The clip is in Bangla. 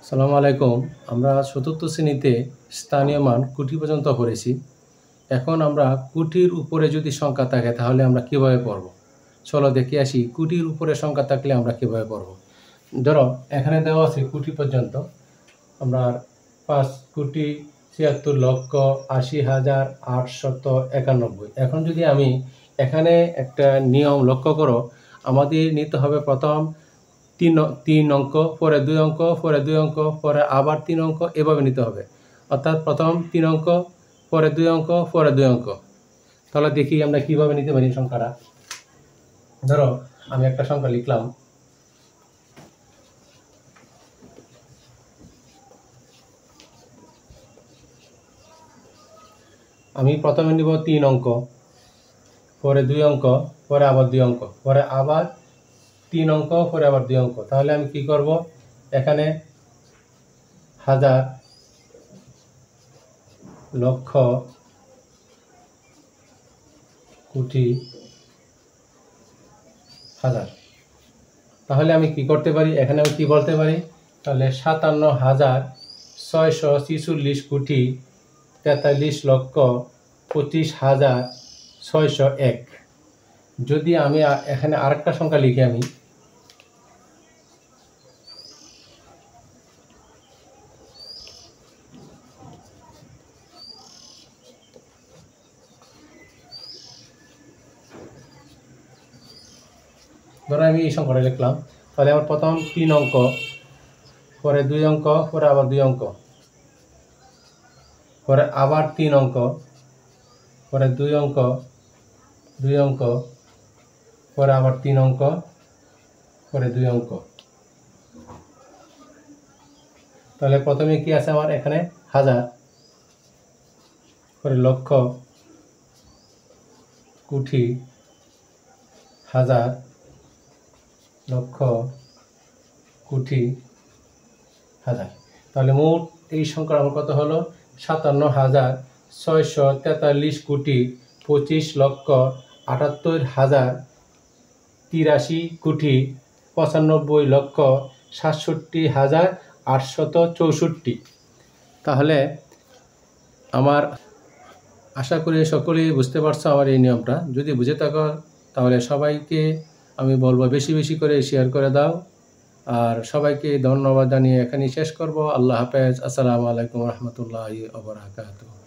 আসসালামু আলাইকুম। আমরা চতুর্থ শ্রেণীতে স্থানীয় মান কোটি পর্যন্ত পড়েছি। এখন আমরা কোটির উপরে যদি সংখ্যা থাকে তাহলে আমরা কিভাবে পড়ব? চলো দেখে আসি কোটির উপরে সংখ্যা থাকলে আমরা কিভাবে পড়ব। ধরো এখানে দেওয়া আছে কোটি পর্যন্ত। আমরা ৫,৭৪,৮০,৮৯১। এখন যদি আমি এখানে একটা নিয়ম লক্ষ্য করো, আমাদের নিতে হবে প্রথম তিন অঙ্ক, পরে ২ অঙ্ক, পরে ২ অঙ্ক, পরে আবার ৩ অঙ্ক, এভাবে নিতে হবে। অর্থাৎ প্রথম ৩ অঙ্ক, পরে ২ অঙ্ক, পরে ২ অঙ্ক। তাহলে দেখি আমরা কিভাবে নিতে পারি সংখ্যাটা। ধরো আমি একটা সংখ্যা লিখলাম। আমি প্রথমে নিব ৩ অঙ্ক, পরে ২ অঙ্ক, পরে আবার ২ অঙ্ক, পরে আবার ৩ অঙ্ক, পরে আবার ২ অঙ্ক। তাহলে আমি কি করব, এখানে হাজার, লক্ষ, কোটি, হাজার। তাহলে আমি কি করতে পারি, এখানে আমি কি বলতে পারি, তাহলে ৫৭,৬৪৬ কোটি ৪৩,২৫,৬০১। যদি আমি এখানে আরেকটা সংখ্যা লিখি, আমি ধরো আমি এই সংখ্যাটা লিখলাম। তাহলে আমার প্রথম ৩ অঙ্ক, পরে ২ অঙ্ক, পরে আবার ২ অঙ্ক, পরে আবার ৩ অঙ্ক, পরে ২ অঙ্ক, ২ অঙ্ক, পরে আবার ৩ অঙ্ক, পরে ২ অঙ্ক। তাহলে প্রথমে কি আছে আমার এখানে হাজার, পরে লক্ষ, কোটি, হাজার, লক্ষ, কোটি, হাজার। তাহলে মোট এই সংখ্যার আমার কত হলো, ৫৭,৬৪৩ কোটি ২৫,৭৮,৮৩ কোটি ৯৫,৬৭,৮৬৪। তাহলে আমার আশা করি সকলেই বুঝতে পারছো আমার এই নিয়মটা। যদি বুঝে থাকো তাহলে সবাইকে আমি বলবো বেশি বেশি করে শেয়ার করে দাও। আর সবাইকে ধন্যবাদ জানিয়ে এখানেই শেষ করব। আল্লাহ হাফেজ। আসসালামু আলাইকুম রহমতুল্লাহি ওয়া বারাকাতুহু।